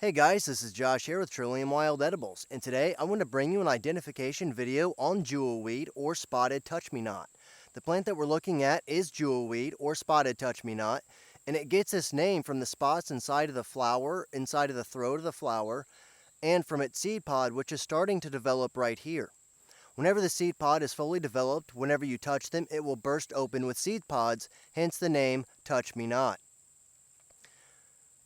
Hey guys, this is Josh here with Trillium Wild Edibles, and today I want to bring you an identification video on jewelweed or spotted touch-me-not. The plant that we're looking at is jewelweed or spotted touch-me-not, and it gets its name from the spots inside of the flower, inside of the throat of the flower, and from its seed pod, which is starting to develop right here. Whenever the seed pod is fully developed, whenever you touch them, it will burst open with seed pods, hence the name touch-me-not.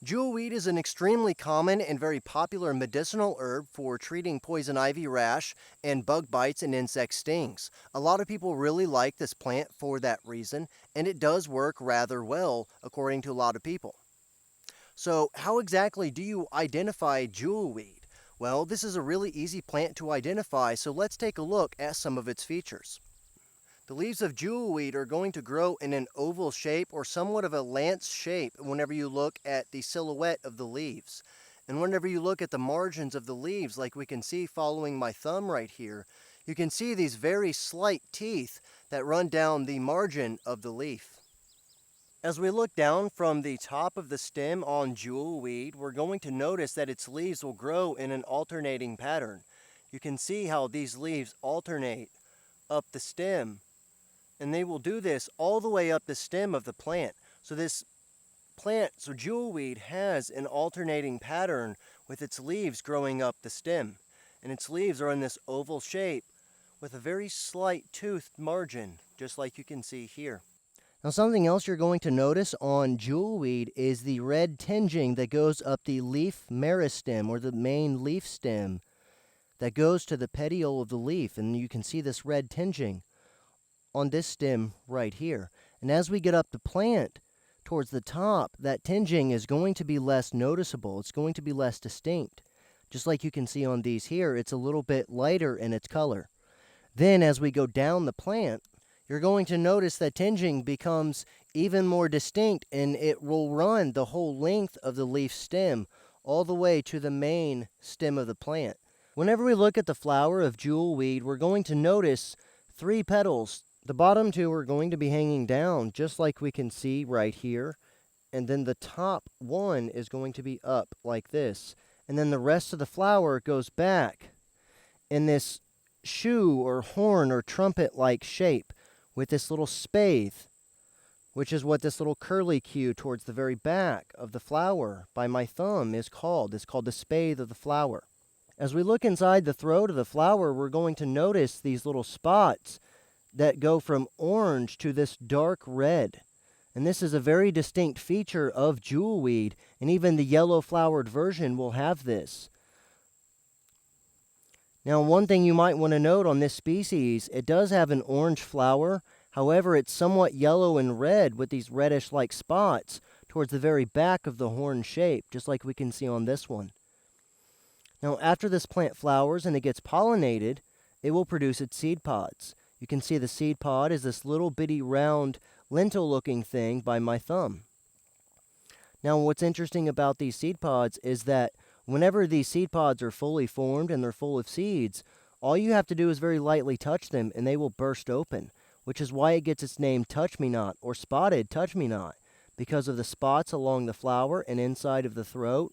Jewelweed is an extremely common and very popular medicinal herb for treating poison ivy rash and bug bites and insect stings. A lot of people really like this plant for that reason, and it does work rather well according to a lot of people. So how exactly do you identify jewelweed? Well, this is a really easy plant to identify, so let's take a look at some of its features. The leaves of jewelweed are going to grow in an oval shape or somewhat of a lance shape whenever you look at the silhouette of the leaves. And whenever you look at the margins of the leaves, like we can see following my thumb right here, you can see these very slight teeth that run down the margin of the leaf. As we look down from the top of the stem on jewelweed, we're going to notice that its leaves will grow in an alternating pattern. You can see how these leaves alternate up the stem. And they will do this all the way up the stem of the plant. So jewelweed has an alternating pattern with its leaves growing up the stem. And its leaves are in this oval shape with a very slight toothed margin, just like you can see here. Now something else you're going to notice on jewelweed is the red tinging that goes up the leaf meristem, or the main leaf stem, that goes to the petiole of the leaf. And you can see this red tinging on this stem right here. And as we get up the plant towards the top, that tinging is going to be less noticeable. It's going to be less distinct. Just like you can see on these here, it's a little bit lighter in its color. Then as we go down the plant, you're going to notice that tinging becomes even more distinct, and it will run the whole length of the leaf stem all the way to the main stem of the plant. Whenever we look at the flower of jewelweed, we're going to notice 3 petals. The bottom 2 are going to be hanging down, just like we can see right here. And then the top 1 is going to be up like this. And then the rest of the flower goes back in this shoe or horn or trumpet-like shape with this little spathe, which is what this little curly cue towards the very back of the flower by my thumb is called. It's called the spathe of the flower. As we look inside the throat of the flower, we're going to notice these little spots that go from orange to this dark red. And this is a very distinct feature of jewelweed, and even the yellow flowered version will have this. Now, one thing you might want to note on this species, it does have an orange flower. However, it's somewhat yellow and red with these reddish-like spots towards the very back of the horn shape, just like we can see on this one. Now, after this plant flowers and it gets pollinated, it will produce its seed pods. You can see the seed pod is this little bitty round lentil-looking thing by my thumb. Now, what's interesting about these seed pods is that whenever these seed pods are fully formed and they're full of seeds, all you have to do is very lightly touch them and they will burst open, which is why it gets its name touch-me-not or spotted touch-me-not, because of the spots along the flower and inside of the throat,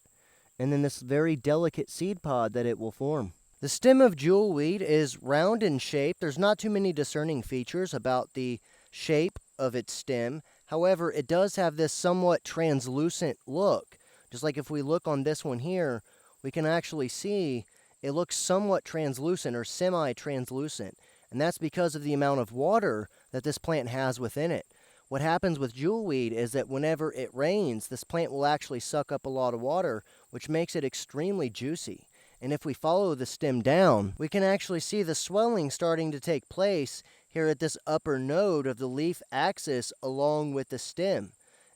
and then this very delicate seed pod that it will form. The stem of jewelweed is round in shape. There's not too many discerning features about the shape of its stem. However, it does have this somewhat translucent look. Just like if we look on this one here, we can actually see it looks somewhat translucent or semi-translucent. And that's because of the amount of water that this plant has within it. What happens with jewelweed is that whenever it rains, this plant will actually suck up a lot of water, which makes it extremely juicy. And if we follow the stem down, we can actually see the swelling starting to take place here at this upper node of the leaf axis along with the stem.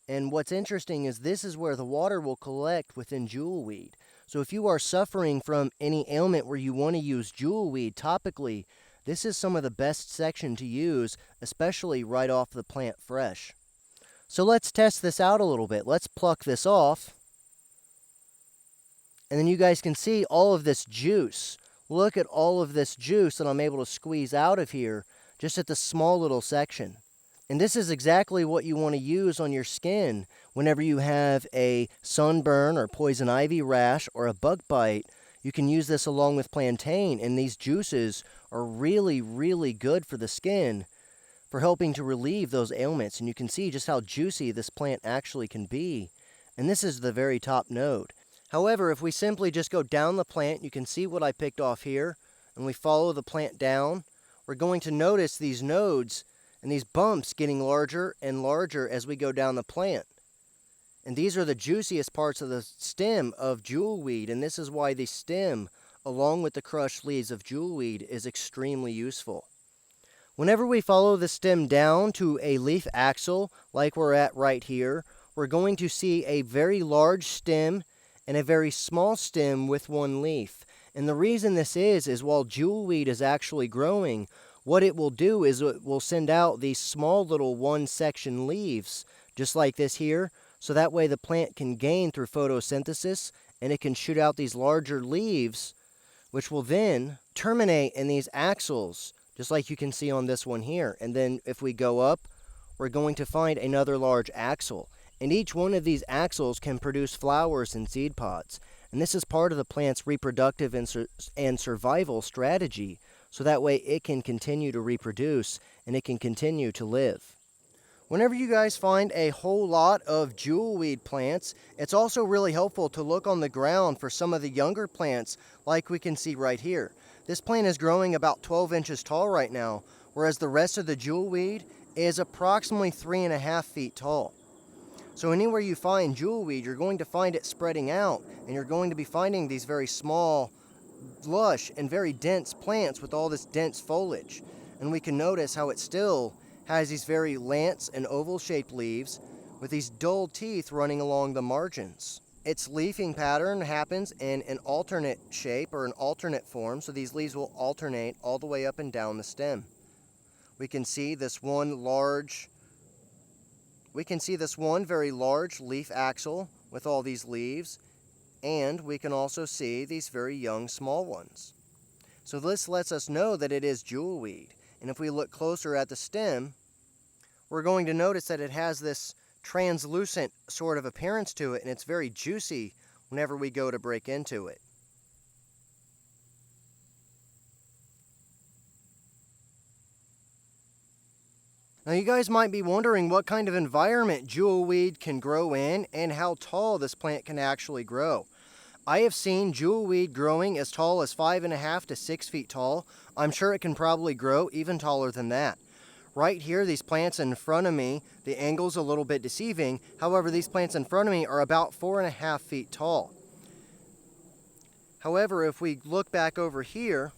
And what's interesting is this is where the water will collect within jewelweed. So if you are suffering from any ailment where you want to use jewelweed topically, this is some of the best section to use, especially right off the plant fresh. So let's test this out a little bit. Let's pluck this off. And then you guys can see all of this juice. Look at all of this juice that I'm able to squeeze out of here just at this small little section. And this is exactly what you want to use on your skin whenever you have a sunburn or poison ivy rash or a bug bite. You can use this along with plantain, and these juices are really, really good for the skin for helping to relieve those ailments. And you can see just how juicy this plant actually can be. And this is the very top node. However, if we simply just go down the plant, you can see what I picked off here, and we follow the plant down, we're going to notice these nodes and these bumps getting larger and larger as we go down the plant. And these are the juiciest parts of the stem of jewelweed, and this is why the stem, along with the crushed leaves of jewelweed, is extremely useful. Whenever we follow the stem down to a leaf axil, like we're at right here, we're going to see a very large stem and a very small stem with one leaf. And the reason this is while jewelweed is actually growing, what it will do is it will send out these small little one-section leaves, just like this here, so that way the plant can gain through photosynthesis, and it can shoot out these larger leaves, which will then terminate in these axils, just like you can see on this one here. And then if we go up, we're going to find another large axil. And each one of these axils can produce flowers and seed pods. And this is part of the plant's reproductive and survival strategy, so that way it can continue to reproduce and it can continue to live. Whenever you guys find a whole lot of jewelweed plants, it's also really helpful to look on the ground for some of the younger plants, like we can see right here. This plant is growing about 12 inches tall right now, whereas the rest of the jewelweed is approximately 3.5 feet tall. So anywhere you find jewelweed, you're going to find it spreading out, and you're going to be finding these very small, lush, and very dense plants with all this dense foliage. And we can notice how it still has these very lance and oval-shaped leaves with these dull teeth running along the margins. Its leafing pattern happens in an alternate shape or an alternate form, so these leaves will alternate all the way up and down the stem. We can see this one very large leaf axil with all these leaves, and we can also see these very young small ones. So this lets us know that it is jewelweed. And if we look closer at the stem, we're going to notice that it has this translucent sort of appearance to it, and it's very juicy whenever we go to break into it. Now you guys might be wondering what kind of environment jewelweed can grow in and how tall this plant can actually grow. I have seen jewelweed growing as tall as 5.5 to 6 feet tall. I'm sure it can probably grow even taller than that. Right here, these plants in front of me, the angle's a little bit deceiving. However, these plants in front of me are about 4.5 feet tall. However, if we look back over here,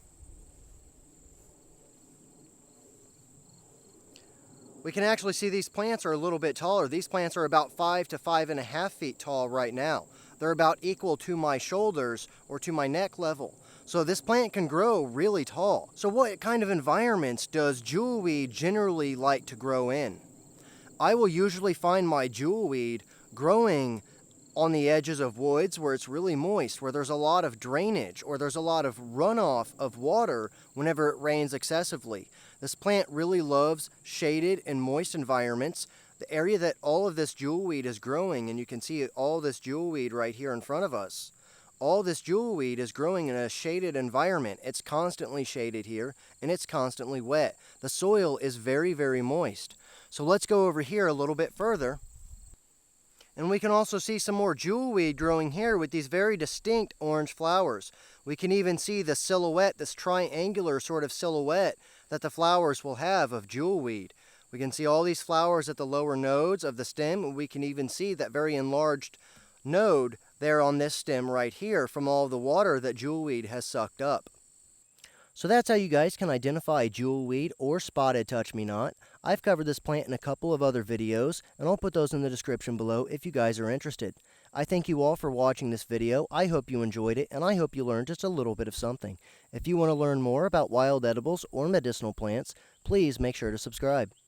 we can actually see these plants are a little bit taller. These plants are about 5 to 5.5 feet tall right now. They're about equal to my shoulders or to my neck level. So this plant can grow really tall. So what kind of environments does jewelweed generally like to grow in? I will usually find my jewelweed growing on the edges of woods where it's really moist, where there's a lot of drainage or there's a lot of runoff of water whenever it rains excessively. This plant really loves shaded and moist environments. The area that all of this jewelweed is growing, and you can see all this jewelweed right here in front of us, all this jewelweed is growing in a shaded environment. It's constantly shaded here, and it's constantly wet. The soil is very, very moist. So let's go over here a little bit further. And we can also see some more jewelweed growing here with these very distinct orange flowers. We can even see the silhouette, this triangular sort of silhouette that the flowers will have of jewelweed. We can see all these flowers at the lower nodes of the stem, and we can even see that very enlarged node there on this stem right here from all the water that jewelweed has sucked up. So that's how you guys can identify jewelweed or spotted touch-me-not. I've covered this plant in a couple of other videos, and I'll put those in the description below if you guys are interested. I thank you all for watching this video. I hope you enjoyed it, and I hope you learned just a little bit of something. If you want to learn more about wild edibles or medicinal plants, please make sure to subscribe.